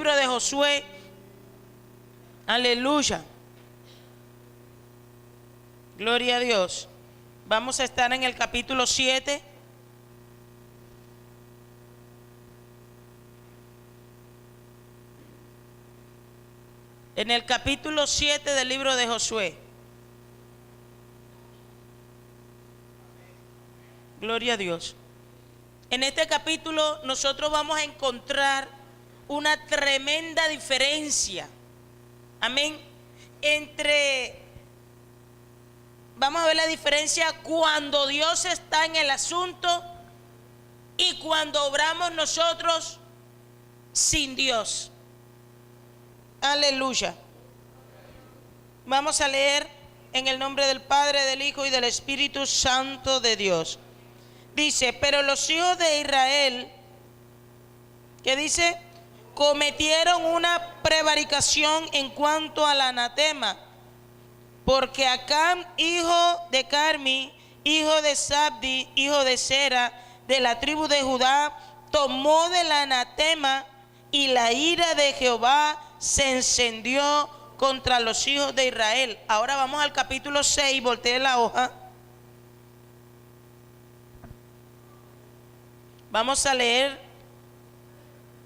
libro de Josué. Aleluya. Gloria a Dios. Vamos a estar en el capítulo 7. En el capítulo 7 del libro de Josué. Gloria a Dios. En este capítulo nosotros vamos a encontrar una tremenda diferencia. Amén. Vamos a ver la diferencia cuando Dios está en el asunto y cuando obramos nosotros sin Dios. Aleluya. Vamos a leer en el nombre del Padre, del Hijo y del Espíritu Santo de Dios. Dice: pero los hijos de Israel, ¿qué dice? Cometieron una prevaricación en cuanto al anatema, porque Acán, hijo de Carmi, hijo de Sabdi, hijo de Sera, de la tribu de Judá, tomó del anatema, y la ira de Jehová se encendió contra los hijos de Israel. Ahora vamos al capítulo 6, voltee la hoja. Vamos a leer,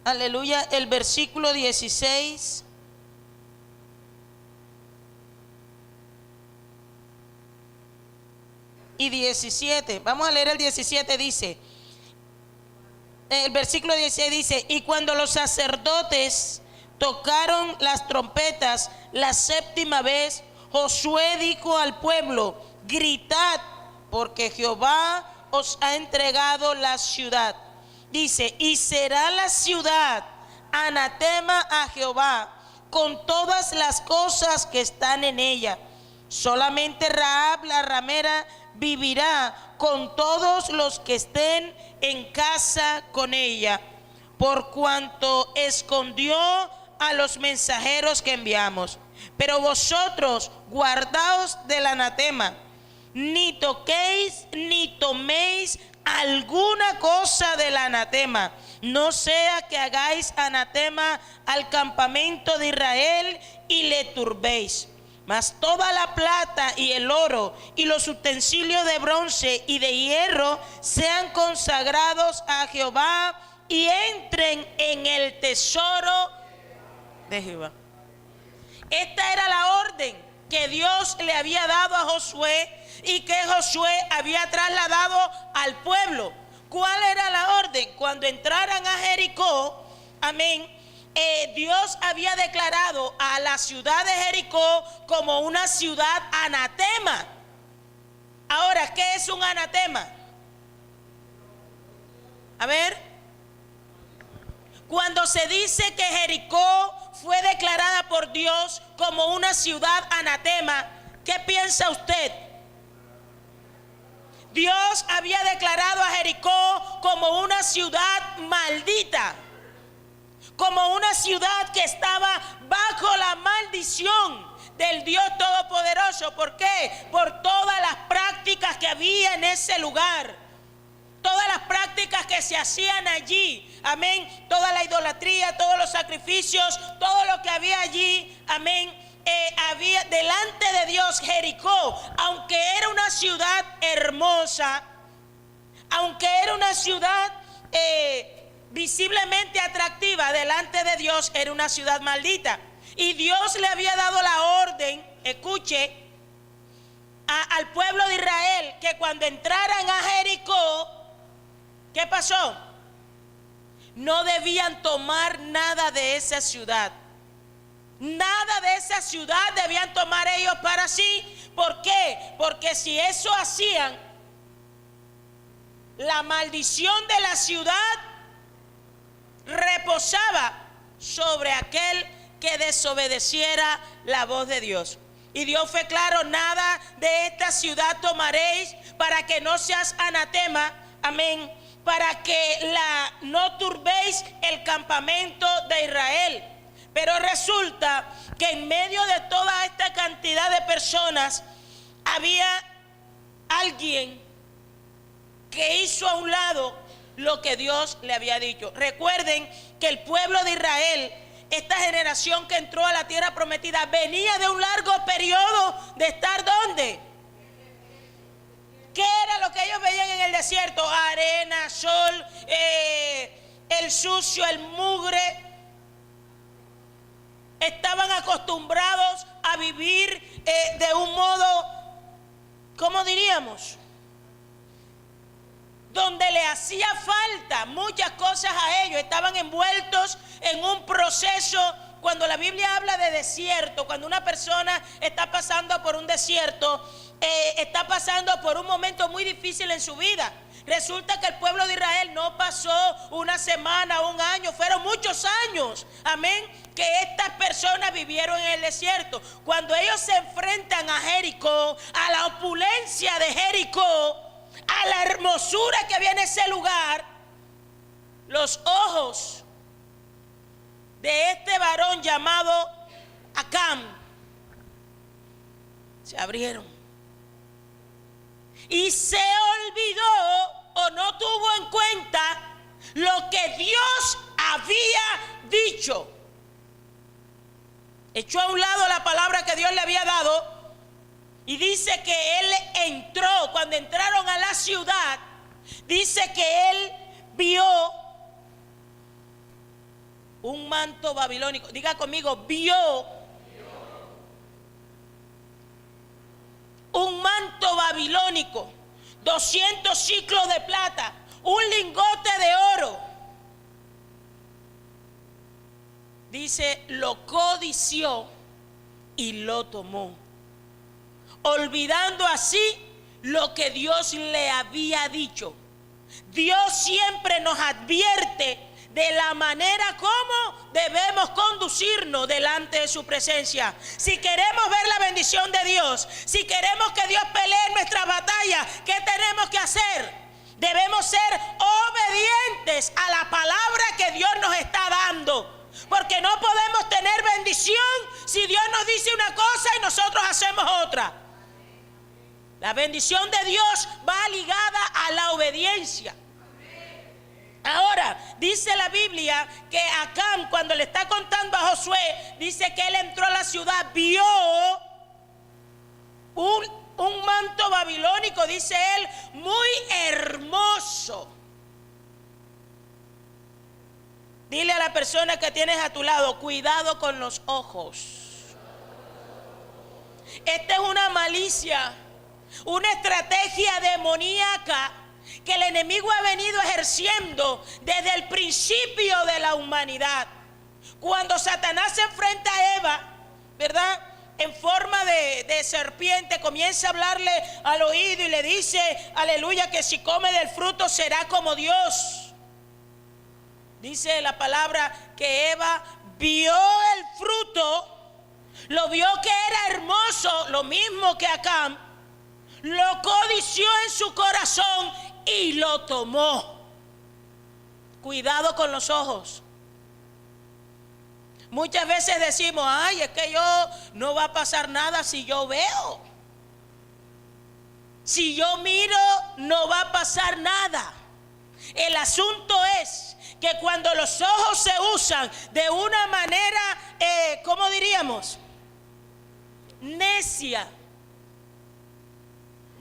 aleluya, el versículo 16 y 17. Vamos a leer el 17, dice, el versículo 16 dice: y cuando los sacerdotes tocaron las trompetas la séptima vez, Josué dijo al pueblo: gritad, porque Jehová os ha entregado la ciudad. Dice: y será la ciudad anatema a Jehová con todas las cosas que están en ella. Solamente Rahab la ramera vivirá con todos los que estén en casa con ella, por cuanto escondió a los mensajeros que enviamos. Pero vosotros guardaos del anatema, ni toquéis ni toméis alguna cosa del anatema, no sea que hagáis anatema al campamento de Israel y le turbéis. Mas toda la plata y el oro y los utensilios de bronce y de hierro sean consagrados a Jehová y entren en el tesoro de Jehová. Esta era la orden que Dios le había dado a Josué y que Josué había trasladado al pueblo. ¿Cuál era la orden? Cuando entraran a Jericó, amén, Dios había declarado a la ciudad de Jericó como una ciudad anatema. Ahora, ¿qué es un anatema? A ver, cuando se dice que Jericó fue declarada por Dios como una ciudad anatema, ¿qué piensa usted? Dios había declarado a Jericó como una ciudad maldita, como una ciudad que estaba bajo la maldición del Dios Todopoderoso. ¿Por qué? Por todas las prácticas que había en ese lugar, todas las prácticas que se hacían allí, amén, toda la idolatría, todos los sacrificios, todo lo que había allí, amén. Había delante de Dios Jericó, aunque era una ciudad hermosa, aunque era una ciudad visiblemente atractiva, delante de Dios era una ciudad maldita. Y Dios le había dado la orden, escuche, al pueblo de Israel, que cuando entraran a Jericó, ¿qué pasó? No debían tomar nada de esa ciudad. Nada de esa ciudad debían tomar ellos para sí. ¿Por qué? Porque si eso hacían, la maldición de la ciudad reposaba sobre aquel que desobedeciera la voz de Dios. Y Dios fue claro: nada de esta ciudad tomaréis, para que no seas anatema, amén, para que no turbéis el campamento de Israel. Pero resulta que en medio de toda esta cantidad de personas había alguien que hizo a un lado lo que Dios le había dicho. Recuerden que el pueblo de Israel esta generación que entró a la tierra prometida venía de un largo periodo de estar ¿dónde? ¿Qué era lo que ellos veían en el desierto? Arena, sol, el sucio, el mugre. Estaban acostumbrados a vivir de un modo, ¿cómo diríamos? Donde le hacía falta muchas cosas a ellos. Estaban envueltos en un proceso. Cuando la Biblia habla de desierto, cuando una persona está pasando por un desierto, está pasando por un momento muy difícil en su vida. Resulta que el pueblo de Israel no pasó una semana, un año, fueron muchos años, amén, que estas personas vivieron en el desierto. Cuando ellos se enfrentan a Jericó, a la opulencia de Jericó, a la hermosura que había en ese lugar, los ojos de este varón llamado Acán se abrieron y se olvidó o no tuvo en cuenta lo que Dios había dicho. Echó a un lado la palabra que Dios le había dado y dice que él entró. Cuando entraron a la ciudad, dice que él vio un manto babilónico. Diga conmigo, vio un manto babilónico, 200 ciclos de plata, un lingote de oro. Dice, lo codició y lo tomó, olvidando así lo que Dios le había dicho. Dios siempre nos advierte de la manera como debemos conducirnos delante de su presencia. Si queremos ver la bendición de Dios, si queremos que Dios pelee nuestra batalla, ¿qué tenemos que hacer? Debemos ser obedientes a la palabra que Dios nos está dando. Porque no podemos tener bendición si Dios nos dice una cosa y nosotros hacemos otra. La bendición de Dios va ligada a la obediencia. Ahora, dice la Biblia que Acán, cuando le está contando a Josué, dice que él entró a la ciudad, vio un manto babilónico, dice él, muy hermoso. Dile a la persona que tienes a tu lado, cuidado con los ojos. Esta es una malicia, una estrategia demoníaca que el enemigo ha venido ejerciendo desde el principio de la humanidad. Cuando Satanás se enfrenta a Eva, ¿verdad?, en forma de serpiente, comienza a hablarle al oído y le dice, aleluya, que si come del fruto será como Dios. Dice la palabra que Eva vio el fruto, lo vio que era hermoso, lo mismo que Acán, lo codició en su corazón y lo tomó. Cuidado con los ojos. Muchas veces decimos, ay, es que no va a pasar nada si yo veo. Si yo miro, no va a pasar nada. El asunto es que cuando los ojos se usan de una manera, ¿cómo diríamos? Necia,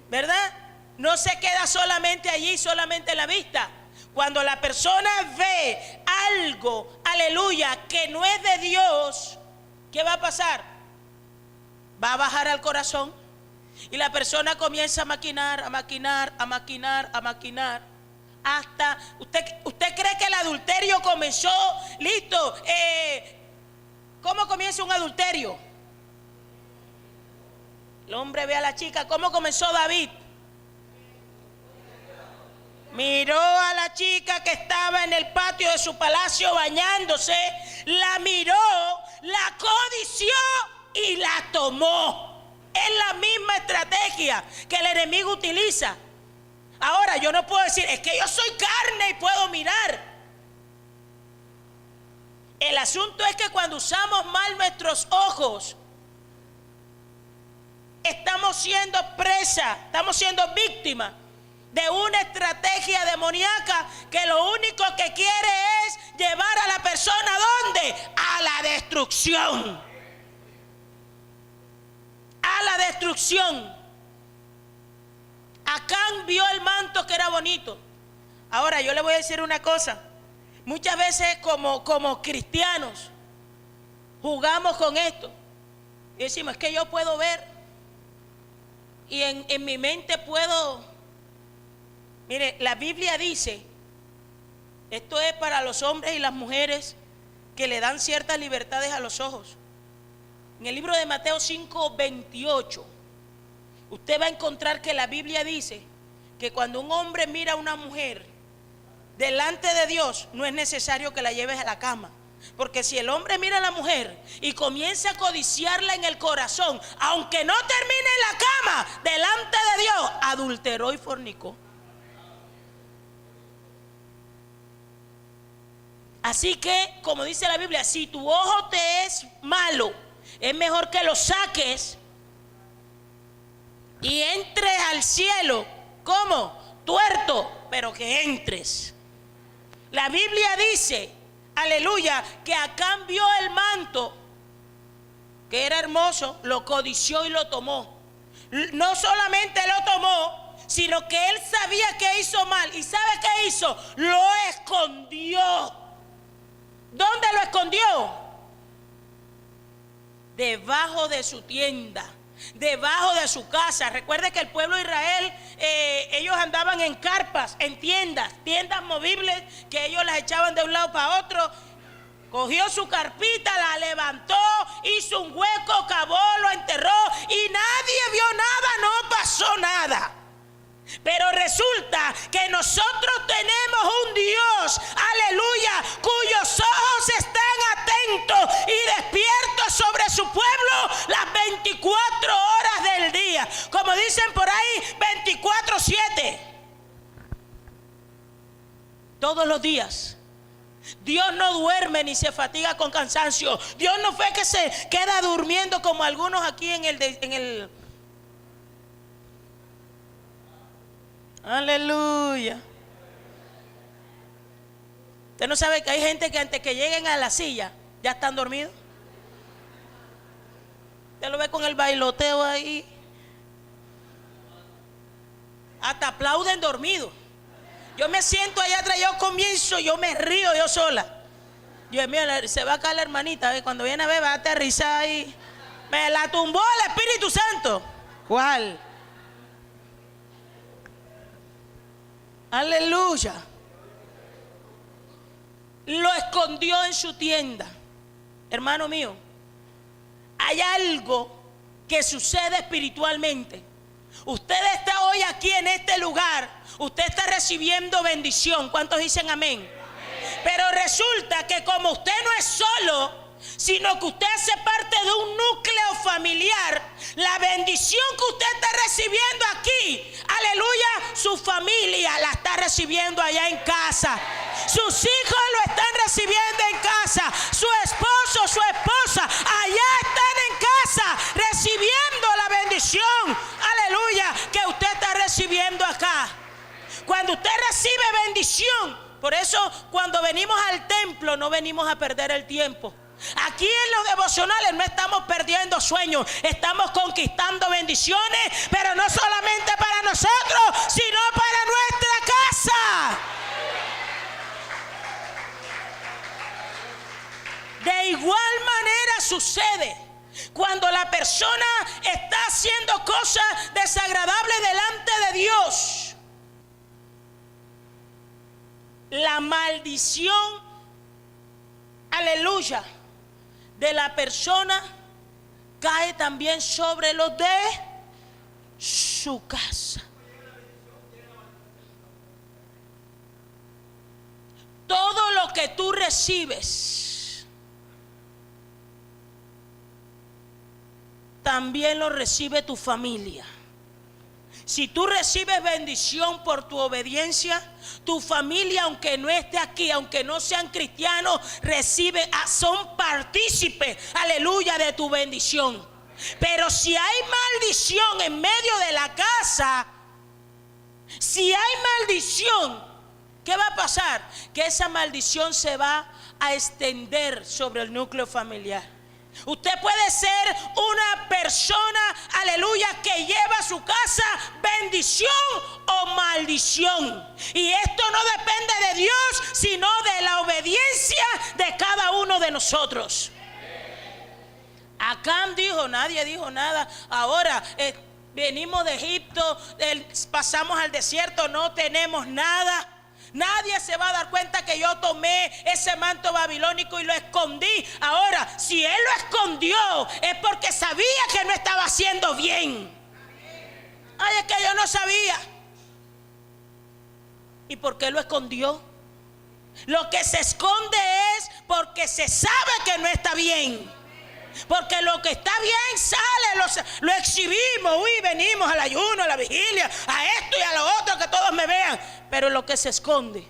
¿verdad? No se queda solamente allí, solamente en la vista. Cuando la persona ve algo, aleluya, que no es de Dios, ¿qué va a pasar? Va a bajar al corazón y la persona comienza a maquinar, a maquinar, a maquinar, a maquinar. Hasta, ¿usted cree que el adulterio comenzó? Listo. ¿Cómo comienza un adulterio? El hombre ve a la chica. ¿Cómo comenzó David? Miró a la chica que estaba en el patio de su palacio bañándose, la miró, la codició y la tomó. Es la misma estrategia que el enemigo utiliza. Ahora, yo no puedo decir, es que yo soy carne y puedo mirar. El asunto es que cuando usamos mal nuestros ojos, estamos siendo presa, estamos siendo víctimas de una estrategia demoníaca que lo único que quiere es llevar a la persona ¿a dónde? a la destrucción. A la destrucción. Acán vio el manto que era bonito. Ahora yo le voy a decir una cosa. Muchas veces como cristianos jugamos con esto y decimos, es que yo puedo ver y en mi mente puedo. Mire, la Biblia dice, esto es para los hombres y las mujeres que le dan ciertas libertades a los ojos. En el libro de Mateo 5:28, usted va a encontrar que la Biblia dice que cuando un hombre mira a una mujer delante de Dios, no es necesario que la lleves a la cama. Porque si el hombre mira a la mujer y comienza a codiciarla en el corazón, aunque no termine en la cama, delante de Dios, adulteró y fornicó. Así que, como dice la Biblia, si tu ojo te es malo, es mejor que lo saques y entres al cielo. ¿Cómo? Tuerto, pero que entres. La Biblia dice, aleluya, que Acán vio el manto, que era hermoso, lo codició y lo tomó. No solamente lo tomó, sino que él sabía que hizo mal. ¿Y sabe qué hizo? Lo escondió. ¿Dónde lo escondió? Debajo de su tienda, debajo de su casa. Recuerde que el pueblo de Israel, ellos andaban en carpas, en tiendas movibles que ellos las echaban de un lado para otro. Cogió su carpita, la levantó, hizo un hueco, cavó, lo enterró y nadie vio nada, no pasó nada. Pero resulta que nosotros tenemos un Dios, aleluya, cuyos ojos están atentos y despiertos sobre su pueblo las 24 horas del día. Como dicen por ahí, 24/7. Todos los días. Dios no duerme ni se fatiga con cansancio. Dios no fue que se queda durmiendo como algunos aquí en el aleluya. Usted no sabe que hay gente que antes que lleguen a la silla ya están dormidos. Usted lo ve con el bailoteo ahí. Hasta aplauden dormidos. Yo me siento allá atrás, yo comienzo, yo me río yo sola. Yo, mira, se va a caer la hermanita, ¿eh? Cuando viene a ver va a aterrizar ahí. Me la tumbó el Espíritu Santo. ¿Cuál? Aleluya. Lo escondió en su tienda. Hermano mío, hay algo que sucede espiritualmente. Usted está hoy aquí en este lugar. Usted está recibiendo bendición. ¿Cuántos dicen amén? Amén. Pero resulta que como usted no es solo, sino que usted hace parte de un núcleo familiar, la bendición que usted está recibiendo aquí, aleluya, su familia la está recibiendo allá en casa. Sus hijos lo están recibiendo en casa. Su esposo, su esposa, allá están en casa recibiendo la bendición, aleluya, que usted está recibiendo acá. Cuando usted recibe bendición, por eso cuando venimos al templo no venimos a perder el tiempo. Aquí en los devocionales no estamos perdiendo sueños, estamos conquistando bendiciones, pero no solamente para nosotros, sino para nuestra casa. De igual manera sucede cuando la persona está haciendo cosas desagradables delante de Dios. La maldición, aleluya, de la persona cae también sobre los de su casa. Todo lo que tú recibes, también lo recibe tu familia. Si tú recibes bendición por tu obediencia, tu familia, aunque no esté aquí, aunque no sean cristianos, son partícipes, aleluya, de tu bendición. Pero si hay maldición en medio de la casa, si hay maldición, ¿qué va a pasar? Que esa maldición se va a extender sobre el núcleo familiar. Usted puede ser una persona, aleluya, que lleva a su casa bendición o maldición. Y esto no depende de Dios, sino de la obediencia de cada uno de nosotros. Acán dijo, nadie dijo nada. Ahora venimos de Egipto, pasamos al desierto, no tenemos nada. Nadie se va a dar cuenta que yo tomé ese manto babilónico y lo escondí. Ahora, si él lo escondió, es porque sabía que no estaba haciendo bien. Ay, es que yo no sabía. ¿Y por qué lo escondió? Lo que se esconde es porque se sabe que no está bien. Porque lo que está bien sale, lo exhibimos. Uy, venimos al ayuno, a la vigilia, a esto y a lo otro, que todos me vean. Pero lo que se esconde,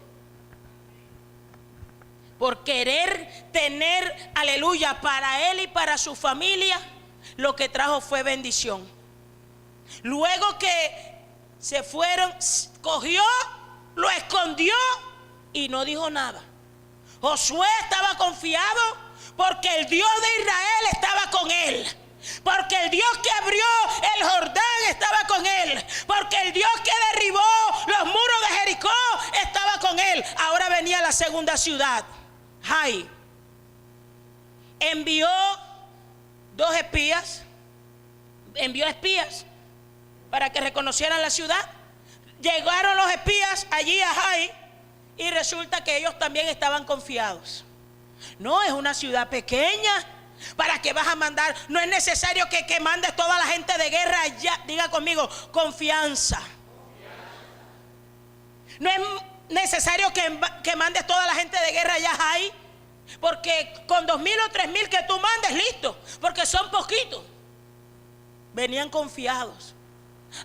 por querer tener, aleluya, para él y para su familia, lo que trajo fue bendición. Luego que se fueron, cogió, lo escondió y no dijo nada. Josué estaba confiado porque el Dios de Israel estaba con él. Porque el Dios que abrió el Jordán estaba con él. Porque el Dios que derribó los muros de Jericó estaba con él. Ahora venía la segunda ciudad, Jai. Envió espías para que reconocieran la ciudad. Llegaron los espías allí a Jai y resulta que ellos también estaban confiados. No, es una ciudad pequeña. ¿Para qué vas a mandar? No es necesario que mandes toda la gente de guerra allá. Diga conmigo, confianza. No es necesario que mandes toda la gente de guerra allá ahí. Porque con 2,000 o 3,000 que tú mandes, listo. Porque son poquitos. Venían confiados.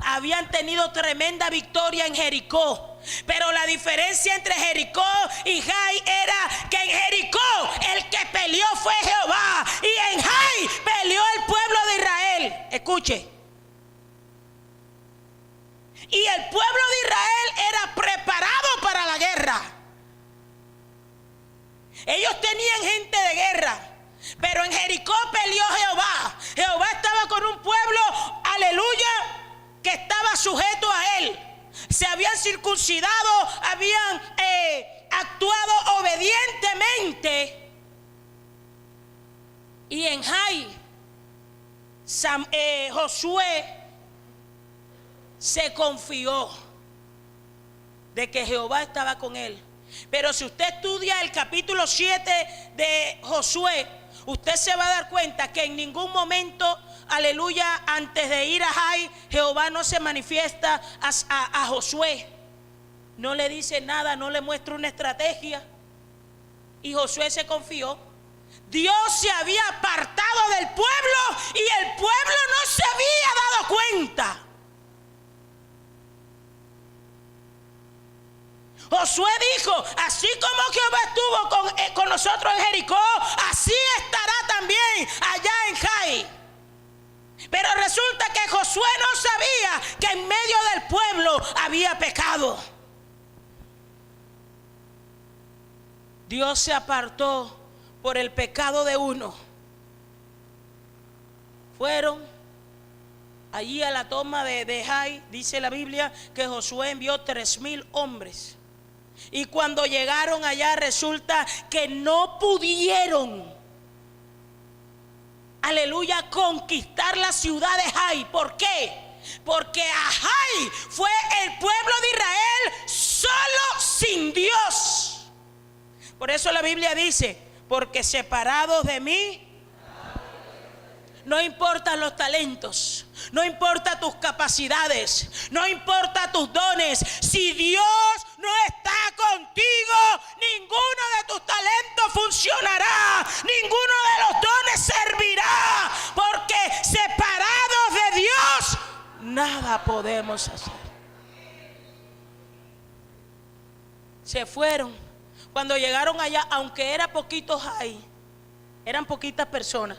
Habían tenido tremenda victoria en Jericó. Pero la diferencia entre Jericó y Jai era que en Jericó el que peleó fue Jehová y en Jai peleó el pueblo de Israel. Escuche. Y el pueblo de Israel era preparado para la guerra. Ellos tenían gente de guerra, pero en Jericó peleó Jehová. Jehová estaba con un pueblo, aleluya, que estaba sujeto a él. Se habían circuncidado, habían actuado obedientemente. Y en Jai, Josué se confió de que Jehová estaba con él. Pero si usted estudia el capítulo 7 de Josué, usted se va a dar cuenta que en ningún momento, aleluya, antes de ir a Jai, Jehová no se manifiesta a Josué. No le dice nada, no le muestra una estrategia. Y Josué se confió. Dios se había apartado del pueblo y el pueblo no se había dado cuenta. Josué dijo, así como Jehová estuvo con nosotros en Jericó, así estará también allá en Jai. Pero resulta que Josué no sabía que en medio del pueblo había pecado. Dios se apartó por el pecado de uno. Fueron allí a la toma de Jai. Dice la Biblia que Josué envió 3,000 hombres. Y cuando llegaron allá resulta que no pudieron, aleluya, conquistar la ciudad de Jai. ¿Por qué? Porque a Jai fue el pueblo de Israel solo sin Dios. Por eso la Biblia dice, porque separados de mí, no importan los talentos, no importa tus capacidades, no importa tus dones. Si Dios no está contigo, ninguno de tus talentos funcionará, ninguno de los dones servirá, porque separados de Dios, nada podemos hacer. Se fueron. Cuando llegaron allá, aunque era poquitos ahí, eran poquitas personas,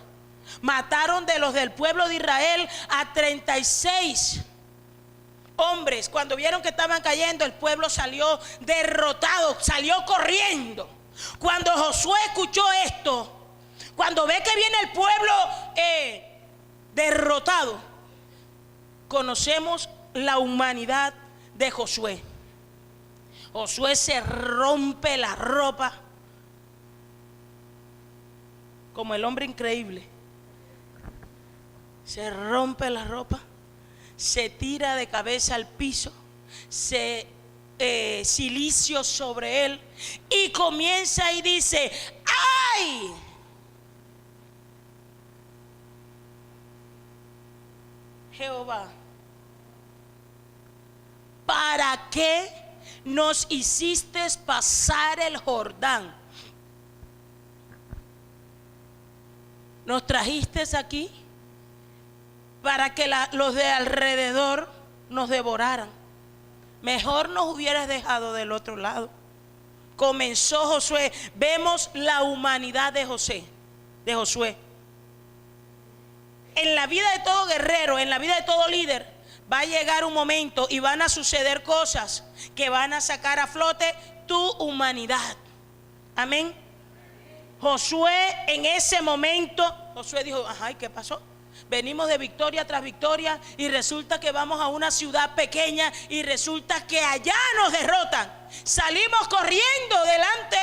mataron de los del pueblo de Israel a 36 hombres. Cuando vieron que estaban cayendo, el pueblo salió derrotado, salió corriendo. Cuando Josué escuchó esto, cuando ve que viene el pueblo derrotado, conocemos la humanidad de Josué. Josué se rompe la ropa como el hombre increíble. Se rompe la ropa, se tira de cabeza al piso, se silicio sobre él y comienza y dice: ¡ay! Jehová, ¿para qué nos hiciste pasar el Jordán? Nos trajiste aquí para que los de alrededor nos devoraran. Mejor nos hubieras dejado del otro lado. Comenzó Josué. Vemos la humanidad de Josué. En la vida de todo guerrero, en la vida de todo líder, va a llegar un momento y van a suceder cosas que van a sacar a flote tu humanidad. Amén. Josué, en ese momento, Josué dijo: ajá, ¿y qué pasó? Venimos de victoria tras victoria y resulta que vamos a una ciudad pequeña y resulta que allá nos derrotan. Salimos corriendo delante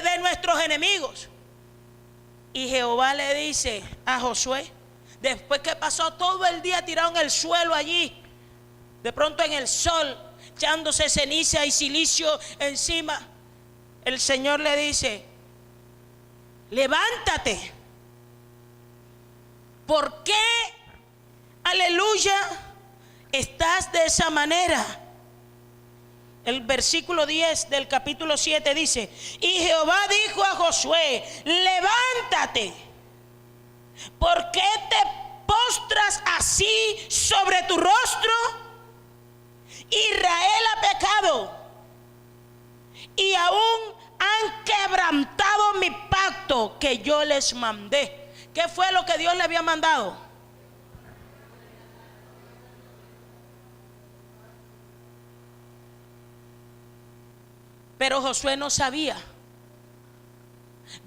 de nuestros enemigos. Y Jehová le dice a Josué, después que pasó todo el día tirado en el suelo allí, de pronto en el sol, echándose ceniza y silicio encima, el Señor le dice: levántate. ¿Por qué, aleluya, estás de esa manera? El versículo 10 del capítulo 7 dice: y Jehová dijo a Josué: levántate. ¿Por qué te postras así sobre tu rostro? Israel ha pecado y aún han quebrantado mi pacto que yo les mandé. ¿Qué fue lo que Dios le había mandado? Pero Josué no sabía.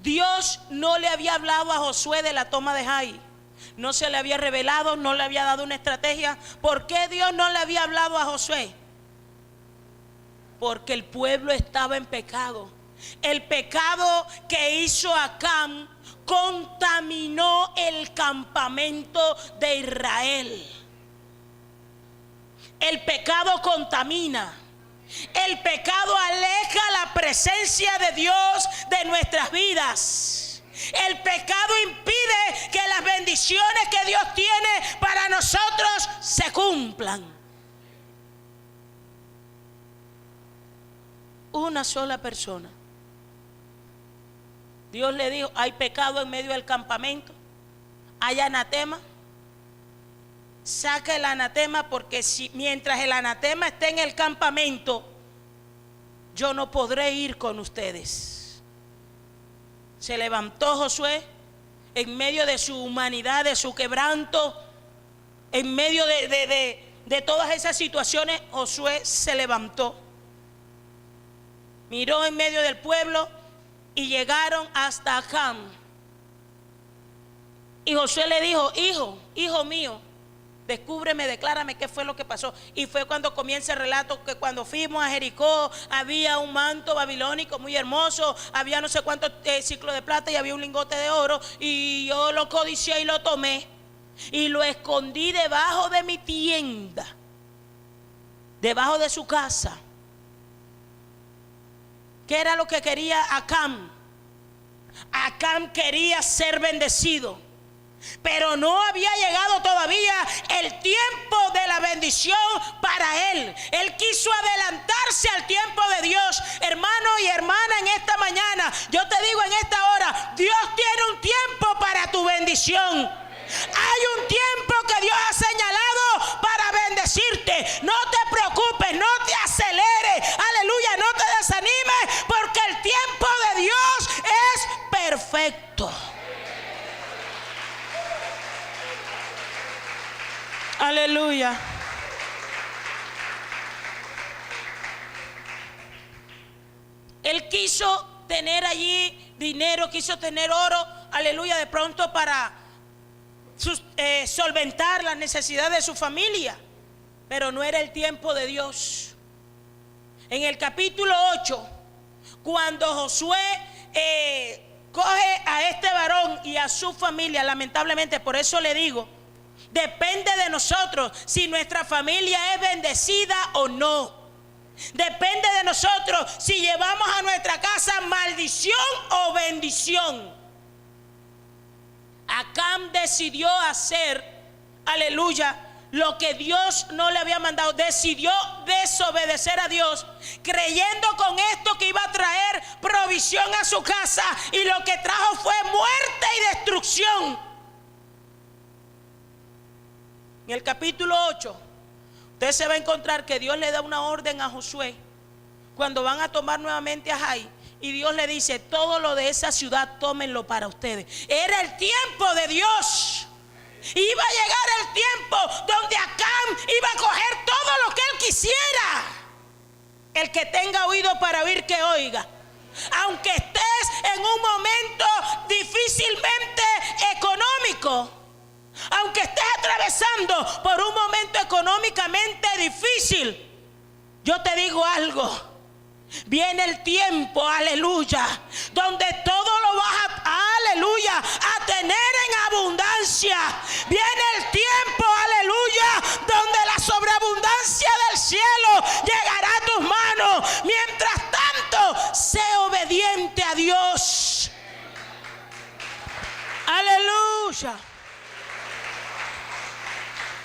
Dios no le había hablado a Josué de la toma de Jai. No se le había revelado, no le había dado una estrategia. ¿Por qué Dios no le había hablado a Josué? Porque el pueblo estaba en pecado. El pecado que hizo Acán contaminó el campamento de Israel. El pecado contamina. El pecado aleja la presencia de Dios de nuestras vidas. El pecado impide que las bendiciones que Dios tiene para nosotros se cumplan. Una sola persona. Dios le dijo: hay pecado en medio del campamento, hay anatema. Saca el anatema, porque mientras el anatema esté en el campamento, yo no podré ir con ustedes. Se levantó Josué en medio de su humanidad, de su quebranto, en medio de todas esas situaciones. Josué se levantó, miró en medio del pueblo y llegaron hasta Acán. Y Josué le dijo: hijo mío, descúbreme, declárame qué fue lo que pasó. Y fue cuando comienza el relato que cuando fuimos a Jericó había un manto babilónico muy hermoso, había no sé cuántos ciclos de plata y había un lingote de oro, y yo lo codicié y lo tomé y lo escondí debajo de mi tienda, debajo de su casa. ¿Qué era lo que quería Acán? Acán quería ser bendecido, pero no había llegado todavía el tiempo de la bendición para él. Él quiso adelantarse al tiempo de Dios. Hermano y hermana, en esta mañana yo te digo, en esta hora, Dios tiene un tiempo para tu bendición. Hay un tiempo que Dios ha señalado para bendecirte. No te preocupes, no te aceleres, aleluya, no te desanimes, porque el tiempo de Dios es perfecto. Aleluya. Él quiso tener allí dinero, quiso tener oro, aleluya, de pronto para solventar las necesidades de su familia, pero no era el tiempo de Dios. En el capítulo 8, cuando Josué coge a este varón y a su familia, lamentablemente, por eso le digo, depende de nosotros si nuestra familia es bendecida o no. Depende de nosotros si llevamos a nuestra casa maldición o bendición. Acán decidió hacer, aleluya, lo que Dios no le había mandado. Decidió desobedecer a Dios, creyendo con esto que iba a traer provisión a su casa, y lo que trajo fue muerte y destrucción. En el capítulo 8, usted se va a encontrar que Dios le da una orden a Josué cuando van a tomar nuevamente a Jai, y Dios le dice: todo lo de esa ciudad tómenlo para ustedes. Era el tiempo de Dios. Iba a llegar el tiempo donde Acán iba a coger todo lo que él quisiera. El que tenga oído para oír, que oiga. Aunque estés en un momento difícilmente económico, aunque estés atravesando por un momento económicamente difícil, yo te digo algo: viene el tiempo, aleluya, donde todo lo vas aleluya, a tener en abundancia. Viene el tiempo, aleluya, donde la sobreabundancia del cielo llegará a tus manos. Mientras tanto, sé obediente a Dios. Aleluya.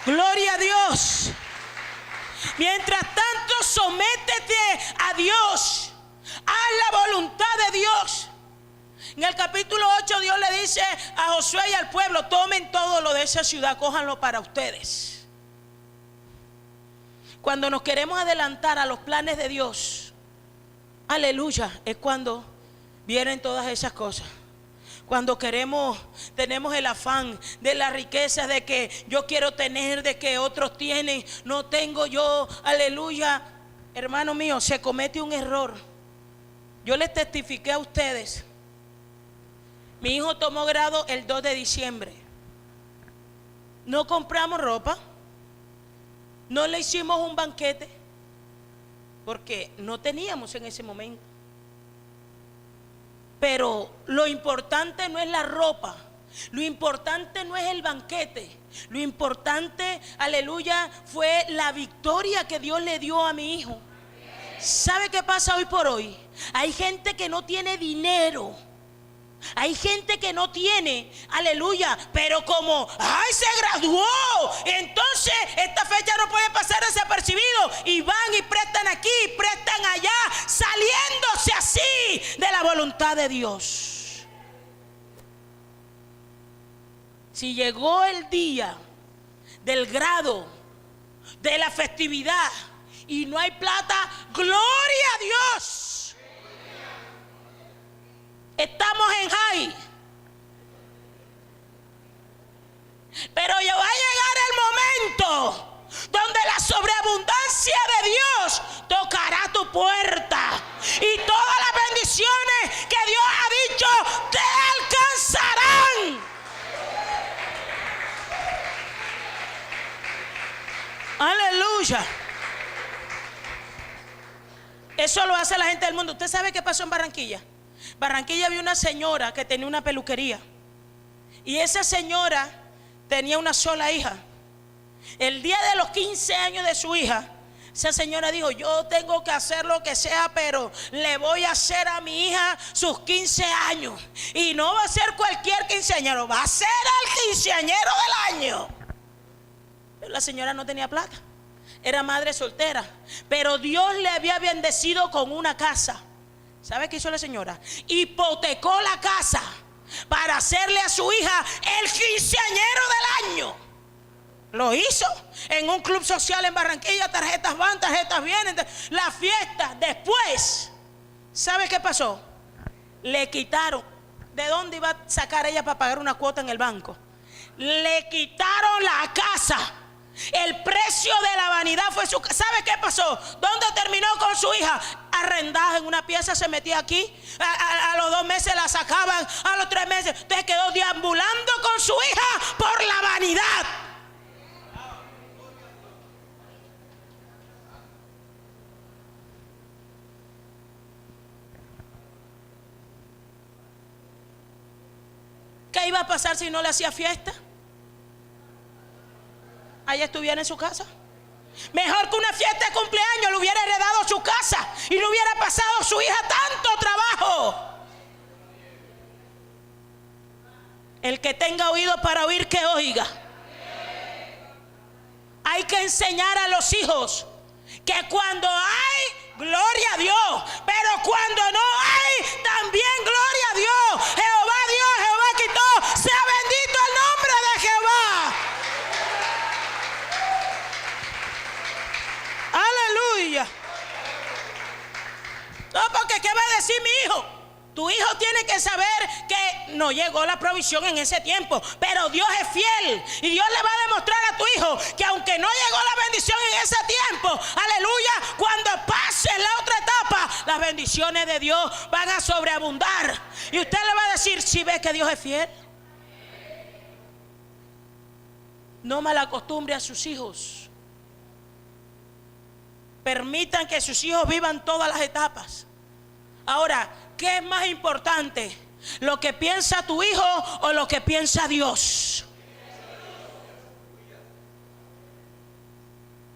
Gloria a Dios. Mientras tanto, sométete a Dios. Haz la voluntad de Dios. En el capítulo 8, Dios le dice a Josué y al pueblo: tomen todo lo de esa ciudad, cójanlo para ustedes. Cuando nos queremos adelantar a los planes de Dios, aleluya, es cuando vienen todas esas cosas. Cuando tenemos el afán de la riqueza, de que yo quiero tener, de que otros tienen, no tengo yo, aleluya. Hermano mío, se comete un error. Yo les testifiqué a ustedes. Mi hijo tomó grado el 2 de diciembre. No compramos ropa, no le hicimos un banquete, porque no teníamos en ese momento. Pero lo importante no es la ropa, lo importante no es el banquete, lo importante, aleluya, fue la victoria que Dios le dio a mi hijo. ¿Sabe qué pasa hoy por hoy? Hay gente que no tiene dinero, hay gente que no tiene, aleluya, pero como, ay, se graduó, entonces esta fecha no puede pasar desapercibido, y van y prestan aquí, prestan allá, saliéndose así de la voluntad de Dios. Si llegó el día del grado, de la festividad, y no hay plata, gloria a Dios. Estamos en Jai, pero ya va a llegar el momento donde la sobreabundancia de Dios tocará tu puerta, y todas las bendiciones que Dios ha dicho te alcanzarán. Aleluya. Eso lo hace la gente del mundo. ¿Usted sabe qué pasó en Barranquilla? Barranquilla había una señora que tenía una peluquería, y esa señora tenía una sola hija. El día de los 15 años de su hija, esa señora dijo: yo tengo que hacer lo que sea, pero le voy a hacer a mi hija sus 15 años. Y no va a ser cualquier quinceañero, va a ser el quinceañero del año. Pero la señora no tenía plata, era madre soltera, pero Dios le había bendecido con una casa. ¿Sabe qué hizo la señora? Hipotecó la casa para hacerle a su hija el quinceañero del año. Lo hizo en un club social en Barranquilla. Tarjetas van, tarjetas vienen, la fiesta. Después, ¿sabe qué pasó? Le quitaron. ¿De dónde iba a sacar ella para pagar una cuota en el banco? Le quitaron la casa. El precio de la vanidad fue su casa. ¿Sabe qué pasó? ¿Dónde terminó con su hija? arrendada en una pieza, se metía aquí, a los 2 meses la sacaban, a los 3 meses, usted quedó deambulando con su hija por la vanidad. ¿Qué iba a pasar si no le hacía fiesta? Ahí estuviera en su casa. Mejor que una fiesta de cumpleaños le hubiera heredado su casa y no hubiera pasado su hija tanto trabajo. El que tenga oído para oír, que oiga. Hay que enseñar a los hijos que cuando hay, gloria a Dios, pero cuando no hay, también gloria a Dios. Jehová Dios, Jehová quitó, sea bendito el nombre de Jehová. Aleluya. No, porque ¿qué va a decir mi hijo? Tu hijo tiene que saber que no llegó la provisión en ese tiempo, pero Dios es fiel y Dios le va a demostrar a tu hijo que aunque no llegó la bendición en ese tiempo, aleluya, cuando pase la otra etapa, las bendiciones de Dios van a sobreabundar. Y usted le va a decir, si ve que Dios es fiel. No malacostumbre a sus hijos. Permitan que sus hijos vivan todas las etapas. Ahora, ¿qué es más importante? ¿Lo que piensa tu hijo o lo que piensa Dios?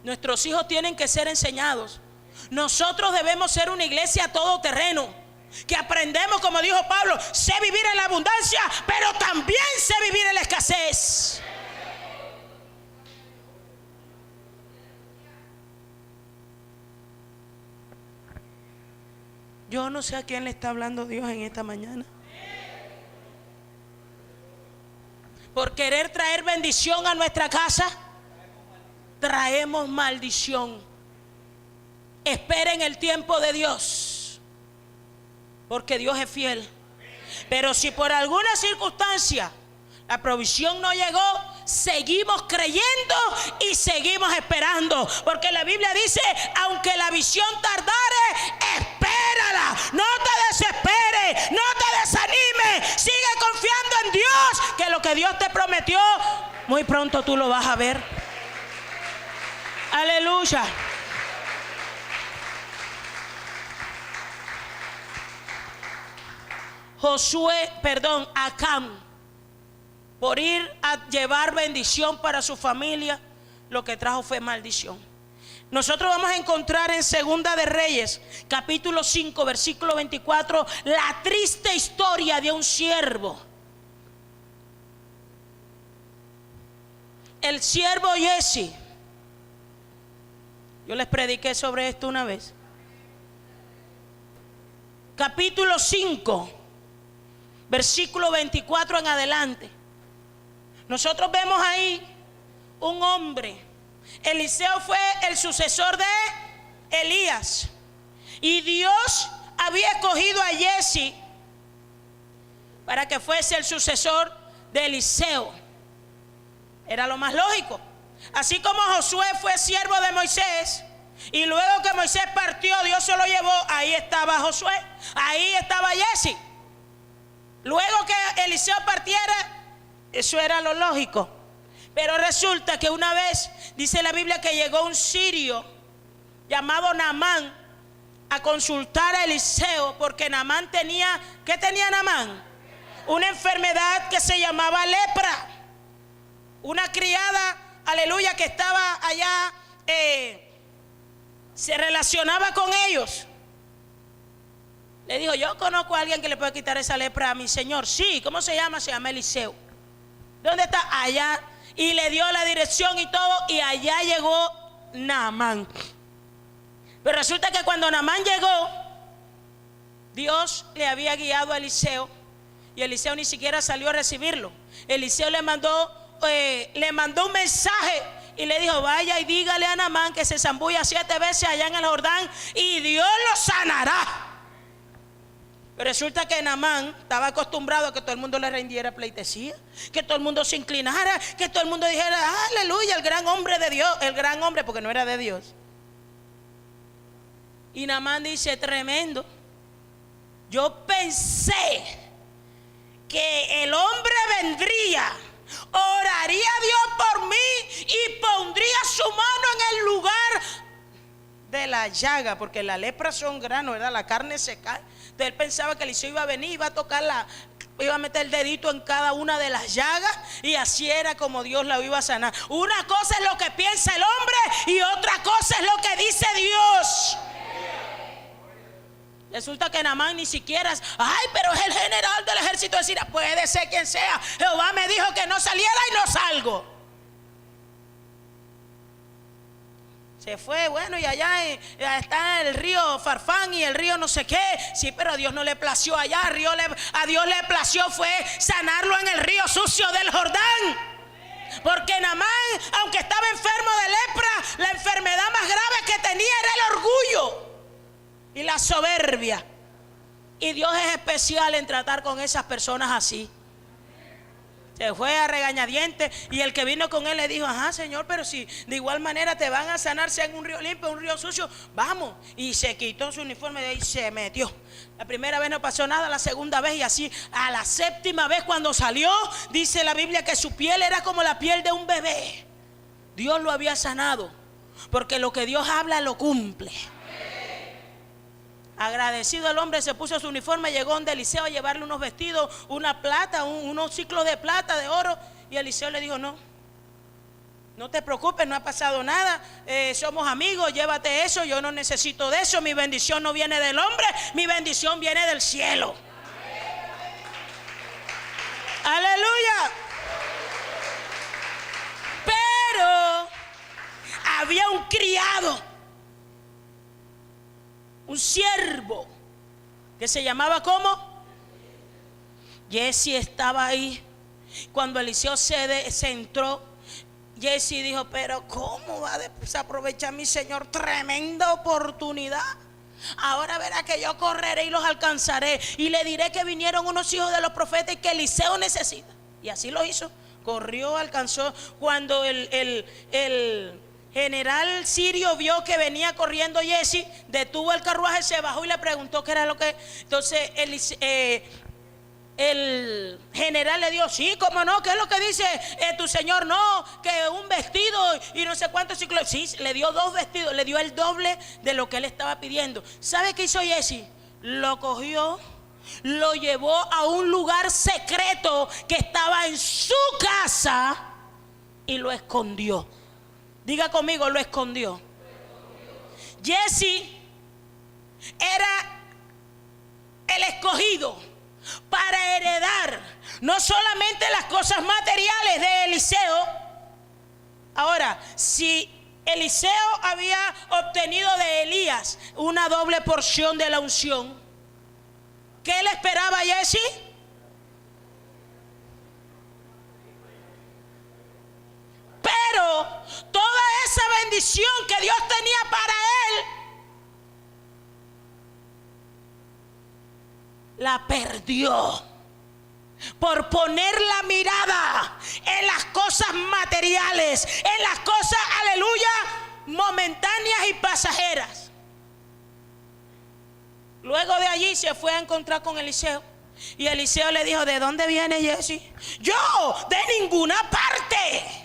Nuestros hijos tienen que ser enseñados. Nosotros debemos ser una iglesia todoterreno, que aprendemos, como dijo Pablo, sé vivir en la abundancia, pero también sé vivir en la escasez. Yo no sé a quién le está hablando Dios en esta mañana. Por querer traer bendición a nuestra casa, traemos maldición. Esperen el tiempo de Dios, porque Dios es fiel. Pero si por alguna circunstancia la provisión no llegó, seguimos creyendo y seguimos esperando, porque la Biblia dice, aunque la visión tardare, espérala, no te desesperes, no te desanimes, sigue confiando en Dios, que lo que Dios te prometió, muy pronto tú lo vas a ver. Aleluya. Acán, por ir a llevar bendición para su familia, lo que trajo fue maldición. Nosotros vamos a encontrar en Segunda de Reyes, capítulo 5, versículo 24, la triste historia de un siervo. El siervo Jesse. Yo les prediqué sobre esto una vez. Capítulo 5, versículo 24 en adelante. Nosotros vemos ahí un hombre. Eliseo fue el sucesor de Elías. Y Dios había escogido a Jesse para que fuese el sucesor de Eliseo. Era lo más lógico. Así como Josué fue siervo de Moisés, y luego que Moisés partió, Dios se lo llevó, ahí estaba Josué, ahí estaba Jesse. Luego que Eliseo partiera, eso era lo lógico. Pero resulta que una vez, dice la Biblia, que llegó un sirio llamado Naamán a consultar a Eliseo, porque Naamán tenía, ¿qué tenía Naamán? Una enfermedad que se llamaba lepra. Una criada, aleluya, que estaba allá, se relacionaba con ellos. Le dijo, yo conozco a alguien que le puede quitar esa lepra a mi señor. Sí, ¿cómo se llama? Se llama Eliseo. ¿Dónde está? Allá. Y le dio la dirección y todo, y allá llegó Naamán. Pero resulta que cuando Naamán llegó, Dios le había guiado a Eliseo, y Eliseo ni siquiera salió a recibirlo. Eliseo le mandó un mensaje y le dijo, vaya y dígale a Naamán que se zambulla 7 veces allá en el Jordán y Dios lo sanará. Pero resulta que Naamán estaba acostumbrado a que todo el mundo le rindiera pleitesía, que todo el mundo se inclinara, que todo el mundo dijera, aleluya, el gran hombre de Dios, el gran hombre, porque no era de Dios. Y Naamán dice: tremendo. Yo pensé que el hombre vendría, oraría a Dios por mí y pondría su mano en el lugar de la llaga, porque la lepra son granos, ¿verdad? La carne se cae. Entonces él pensaba que Eliseo iba a venir, iba a tocar iba a meter el dedito en cada una de las llagas, y así era como Dios la iba a sanar. Una cosa es lo que piensa el hombre y otra cosa es lo que dice Dios. Resulta que Naamán ni siquiera pero es el general del ejército de Siria. Puede ser quien sea. Jehová me dijo que no saliera y no salgo. Se fue, bueno, y allá está el río Farfán y el río no sé qué. Sí, pero a Dios no le plació allá. A Dios le plació fue sanarlo en el río sucio del Jordán. Porque Naamán, aunque estaba enfermo de lepra, la enfermedad más grave que tenía era el orgullo y la soberbia. Y Dios es especial en tratar con esas personas así. Se fue a regañadientes, y el que vino con él le dijo: ajá, Señor, pero si de igual manera te van a sanar, sea en un río limpio, un río sucio, vamos. Y se quitó su uniforme y se metió. La primera vez no pasó nada, la segunda vez, y así a la séptima vez cuando salió, dice la Biblia que su piel era como la piel de un bebé. Dios lo había sanado, porque lo que Dios habla lo cumple. Agradecido el hombre, se puso su uniforme, llegó donde Eliseo a llevarle unos vestidos, una plata, unos ciclos de plata, de oro. Y Eliseo le dijo: no te preocupes, no ha pasado nada, somos amigos, llévate eso, yo no necesito de eso. Mi bendición no viene del hombre, mi bendición viene del cielo. Aleluya. Pero había un criado, un siervo que se llamaba ¿cómo? Jesse estaba ahí. Cuando Eliseo se entró, Jesse dijo: pero ¿cómo va a desaprovechar mi señor tremenda oportunidad? Ahora verá que yo correré y los alcanzaré, y le diré que vinieron unos hijos de los profetas y que Eliseo necesita. Y así lo hizo. Corrió, alcanzó. Cuando el general sirio vio que venía corriendo Jesse, detuvo el carruaje, se bajó y le preguntó qué era lo que. Entonces el general le dijo: sí, cómo no, ¿qué es lo que dice tu señor? No, que un vestido y no sé cuántos ciclos. Sí, le dio 2 vestidos, le dio el doble de lo que él estaba pidiendo. ¿Sabe qué hizo Jesse? Lo cogió, lo llevó a un lugar secreto que estaba en su casa y lo escondió. Diga conmigo: lo escondió. Jesse era el escogido para heredar no solamente las cosas materiales de Eliseo. Ahora, si Eliseo había obtenido de Elías una doble porción de la unción, ¿qué le esperaba a Jesse? Pero toda esa bendición que Dios tenía para él, la perdió por poner la mirada en las cosas materiales, en las cosas, aleluya, momentáneas y pasajeras. Luego de allí se fue a encontrar con Eliseo, y Eliseo le dijo: ¿de dónde viene Jesse? Yo, de ninguna parte.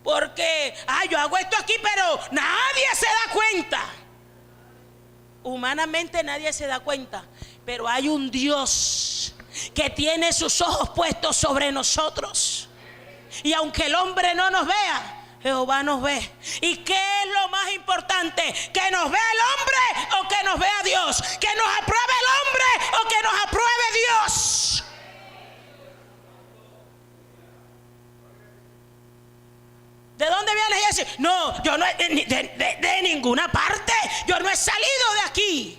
Porque yo hago esto aquí, pero nadie se da cuenta. Humanamente nadie se da cuenta, pero hay un Dios que tiene sus ojos puestos sobre nosotros, y aunque el hombre no nos vea, Jehová nos ve. ¿Y qué es lo más importante? ¿Que nos vea el hombre o que nos vea Dios? ¿Que nos apruebe el hombre o que nos apruebe Dios? ¿De dónde viene Jesse? No, yo no de ninguna parte. Yo no he salido de aquí.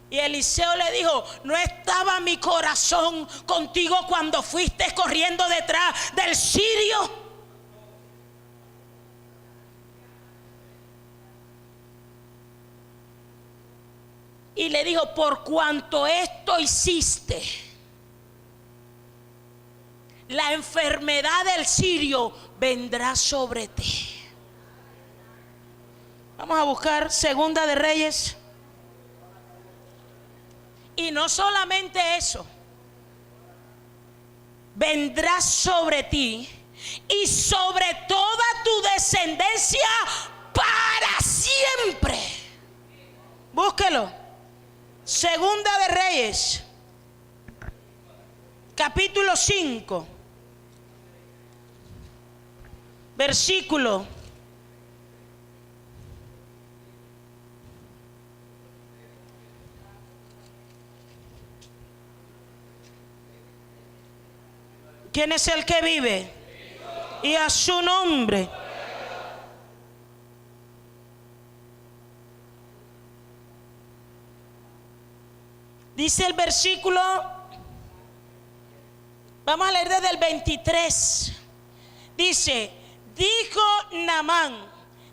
Y Eliseo le dijo: ¿no estaba mi corazón contigo cuando fuiste corriendo detrás del sirio? Y le dijo: por cuanto esto hiciste, la enfermedad del sirio vendrá sobre ti. Vamos a buscar Segunda de Reyes. Y no solamente eso, vendrá sobre ti y sobre toda tu descendencia para siempre. Búsquelo. Segunda de Reyes, capítulo 5, versículo 1. ¿Quién es el que vive? Y a su nombre. Dice el versículo, vamos a leer desde el 23. Dice, dijo Naamán,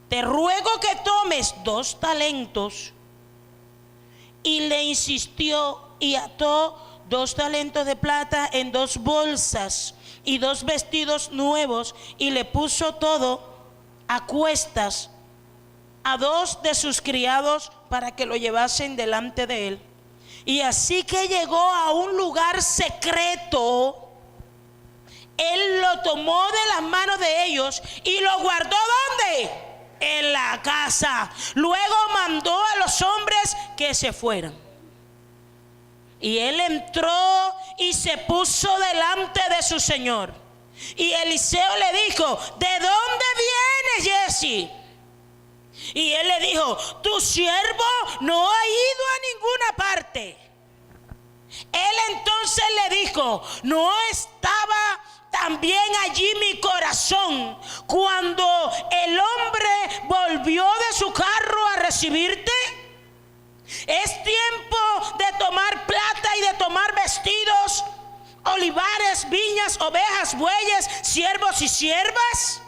te ruego que tomes 2 talentos. Y le insistió y ató 2 talentos de plata en 2 bolsas y 2 vestidos nuevos, y le puso todo a cuestas a 2 de sus criados para que lo llevasen delante de él. Y así que llegó a un lugar secreto, él lo tomó de las manos de ellos y lo guardó ¿dónde? En la casa. Luego mandó a los hombres que se fueran. Y él entró y se puso delante de su señor. Y Eliseo le dijo, ¿de dónde vienes, Jesse? Y él le dijo, tu siervo no ha ido a ninguna parte. Él entonces le dijo, ¿no estaba también allí mi corazón cuando el hombre volvió de su carro a recibirte? Es tiempo de tomar plata y de tomar vestidos, olivares, viñas, ovejas, bueyes, siervos y siervas.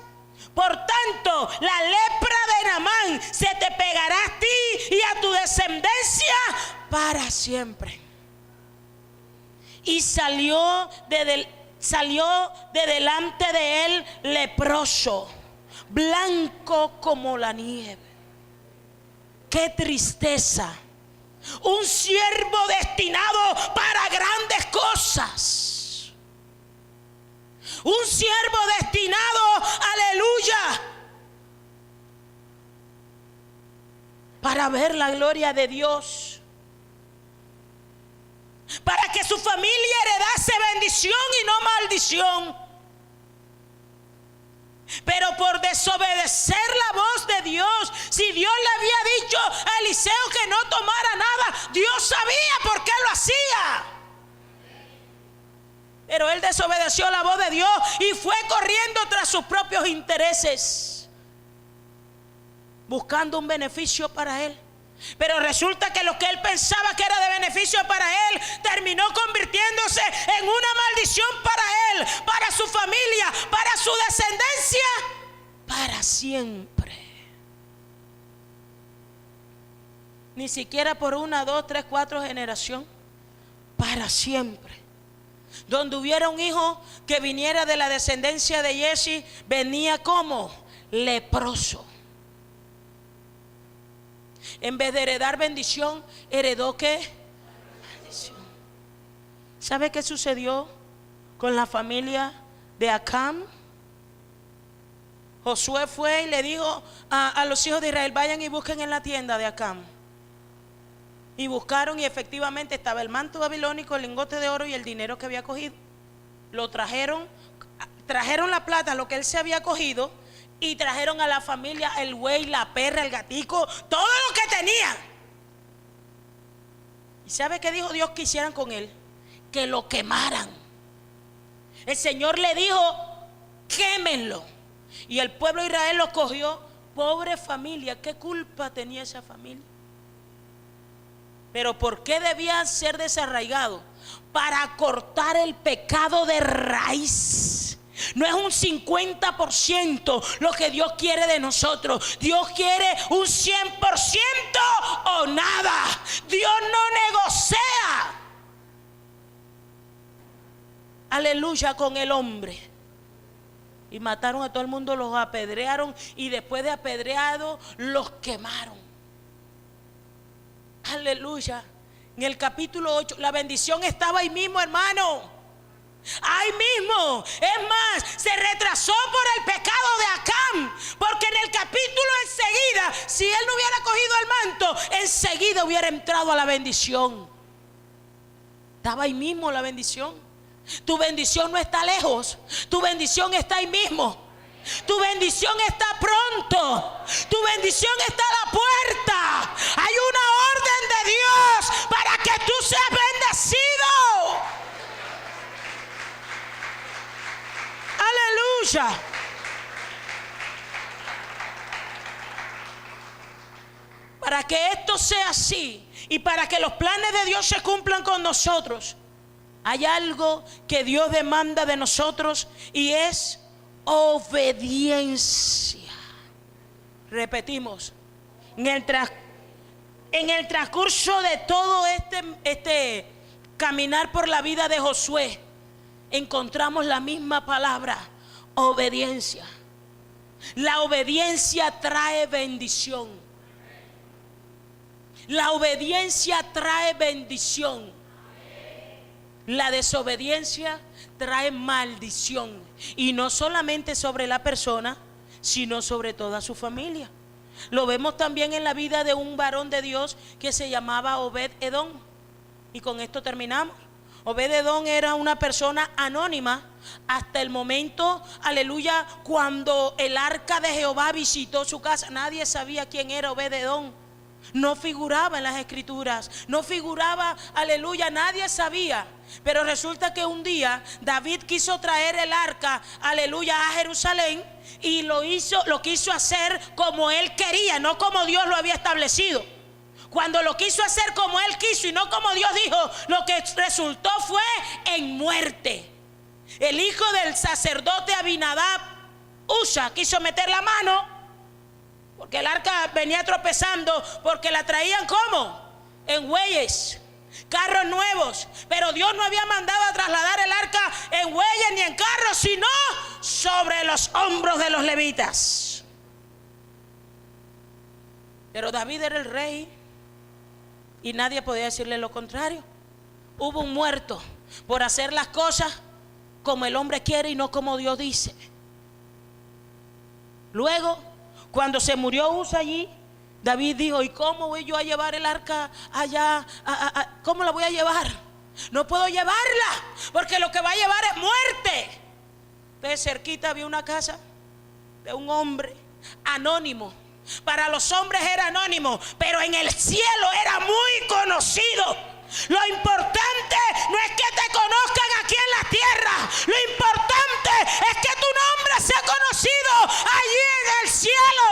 Por tanto, la lepra de Naamán se te pegará a ti y a tu descendencia para siempre. Y salió de delante de él leproso, blanco como la nieve. ¡Qué tristeza! Un siervo destinado para grandes cosas. Un siervo destinado, aleluya, para ver la gloria de Dios, para que su familia heredase bendición y no maldición. Pero por desobedecer la voz de Dios, si Dios le había dicho a Eliseo que no tomara nada, Dios sabía por qué lo hacía. Pero él desobedeció la voz de Dios y fue corriendo tras sus propios intereses, buscando un beneficio para él. Pero resulta que lo que él pensaba que era de beneficio para él terminó convirtiéndose en una maldición para él, para su familia, para su descendencia, para siempre. Ni siquiera por 1, 2, 3, 4 generación, para siempre. Donde hubiera un hijo que viniera de la descendencia de Jesse, venía como leproso. En vez de heredar bendición, heredó ¿qué? Maldición. ¿Sabe qué sucedió con la familia de Acán? Josué fue y le dijo a los hijos de Israel, vayan y busquen en la tienda de Acán. Y buscaron y efectivamente estaba el manto babilónico, el lingote de oro y el dinero que había cogido. Lo trajeron la plata, lo que él se había cogido, y trajeron a la familia el buey, la perra, el gatico, todo lo que tenía. ¿Y sabe qué dijo Dios que hicieran con él? Que lo quemaran. El Señor le dijo, quémenlo. Y el pueblo de Israel lo cogió. Pobre familia, ¿qué culpa tenía esa familia? Pero ¿por qué debían ser desarraigados? Para cortar el pecado de raíz. No es un 50% lo que Dios quiere de nosotros. Dios quiere un 100% o nada. Dios no negocia. aleluya, con el hombre. Y mataron a todo el mundo, los apedrearon y después de apedreados los quemaron. Aleluya. En el capítulo 8, la bendición estaba ahí mismo, hermano. Ahí mismo. Es más, se retrasó por el pecado de Acán, porque en el capítulo enseguida, si él no hubiera cogido el manto, enseguida hubiera entrado a la bendición. Estaba ahí mismo la bendición. Tu bendición no está lejos, tu bendición está ahí mismo. Tu bendición está pronto, tu bendición está a la puerta. Hay una orden de Dios para que tú seas bendecido. Aleluya. Para que esto sea así y para que los planes de Dios se cumplan con nosotros, hay algo que Dios demanda de nosotros y es obediencia. Repetimos, en el transcurso de todo este caminar por la vida de Josué, encontramos la misma palabra, obediencia. La obediencia trae bendición. La obediencia trae bendición. La desobediencia trae maldición. Y no solamente sobre la persona, sino sobre toda su familia. Lo vemos también en la vida de un varón de Dios que se llamaba Obed-Edom. Y con esto terminamos. Obed-Edom era una persona anónima hasta el momento, aleluya, cuando el arca de Jehová visitó su casa. Nadie sabía quién era Obed-Edom. No figuraba en las escrituras, no figuraba, aleluya, nadie sabía. Pero resulta que un día David quiso traer el arca, aleluya, a Jerusalén, y lo quiso hacer como él quería, no como Dios lo había establecido. Cuando lo quiso hacer como él quiso y no como Dios dijo, lo que resultó fue en muerte. El hijo del sacerdote Abinadab, Usa, quiso meter la mano, porque el arca venía tropezando, porque la traían ¿cómo? En bueyes, carros nuevos. Pero Dios no había mandado a trasladar el arca en bueyes ni en carros, sino sobre los hombros de los levitas. Pero David era el rey y nadie podía decirle lo contrario. Hubo un muerto por hacer las cosas como el hombre quiere y no como Dios dice. Luego, cuando se murió Usa allí, David dijo: ¿y cómo voy yo a llevar el arca allá? ¿Cómo la voy a llevar? No puedo llevarla, porque lo que va a llevar es muerte. Entonces cerquita había una casa de un hombre anónimo. Para los hombres era anónimo, pero en el cielo era muy conocido. Lo importante no es que te conozcan aquí en la tierra. Lo importante es que tu nombre sea conocido allí en el cielo.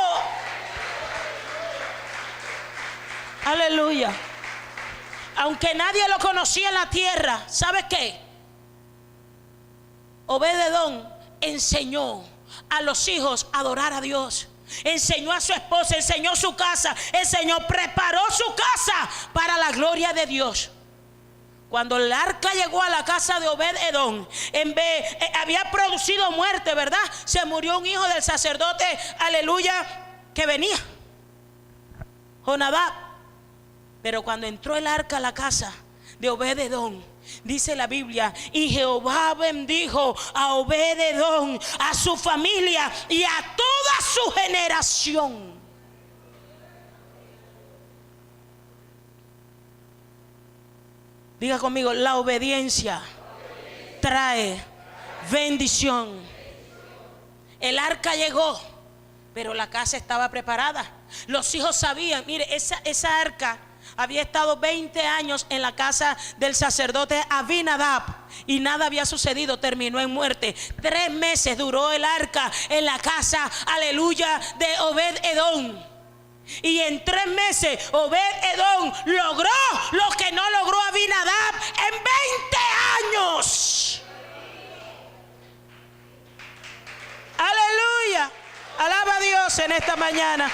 Aleluya. Aunque nadie lo conocía en la tierra, ¿sabes qué? Obed-Edom enseñó a los hijos a adorar a Dios. Enseñó a su esposa, enseñó su casa, preparó su casa para la gloria de Dios. Cuando el arca llegó a la casa de Obed-Edom, había producido muerte, ¿verdad? Se murió un hijo del sacerdote, aleluya, que venía, Jonadab. Pero cuando entró el arca a la casa de Obed-Edom, dice la Biblia, y Jehová bendijo a Obed-Edom, a su familia y a toda su generación. Diga conmigo, la obediencia trae bendición. El arca llegó, pero la casa estaba preparada. Los hijos sabían, mire, esa arca había estado 20 años en la casa del sacerdote Abinadab y nada había sucedido, terminó en muerte. 3 meses duró el arca en la casa, aleluya, de Obed-Edom. Y en 3 meses Obed-Edom logró lo que no logró Abinadab en 20 años. Aleluya. Alaba a Dios en esta mañana.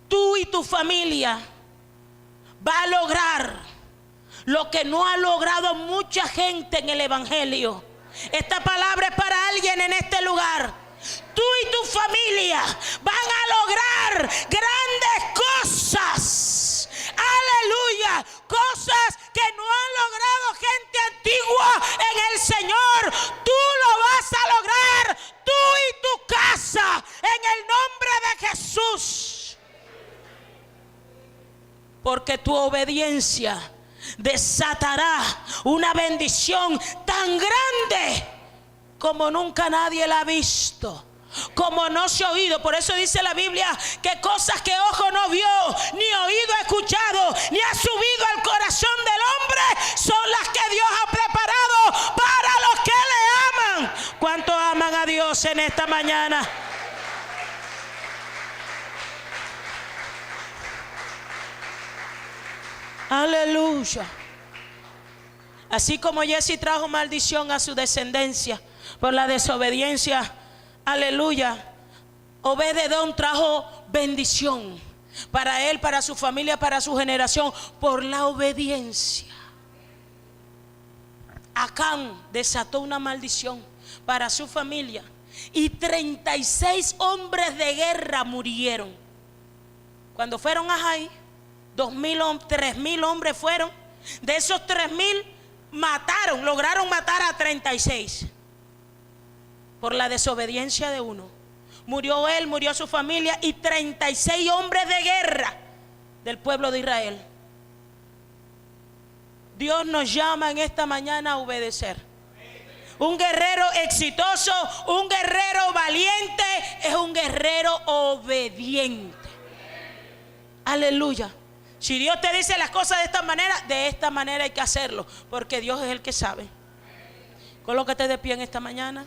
Tú y tu familia va a lograr lo que no ha logrado mucha gente en el evangelio. Esta palabra es para alguien en este lugar. Tú y tu familia van a lograr grandes cosas. Aleluya. Cosas que no han logrado gente antigua en el Señor. Tú lo vas a lograr. Tú y tu casa. En el nombre de Jesús. Porque tu obediencia desatará una bendición tan grande como nunca nadie la ha visto, como no se ha oído. Por eso dice la Biblia que cosas que ojo no vio, ni oído ha escuchado, ni ha subido al corazón del hombre, son las que Dios ha preparado para los que le aman. ¿Cuántos aman a Dios en esta mañana? Aleluya. Así como Jesse trajo maldición a su descendencia por la desobediencia, aleluya, Obed-edom trajo bendición para él, para su familia, para su generación, por la obediencia. Acán desató una maldición para su familia y 36 hombres de guerra murieron. Cuando fueron a Jai, 3,000 hombres fueron. De esos 3,000 lograron matar a 36 por la desobediencia de uno. Murió él, murió su familia y 36 hombres de guerra del pueblo de Israel. Dios nos llama en esta mañana a obedecer. Un guerrero exitoso, un guerrero valiente, es un guerrero obediente. Aleluya. Si Dios te dice las cosas de esta manera hay que hacerlo, porque Dios es el que sabe. Colócate de pie en esta mañana.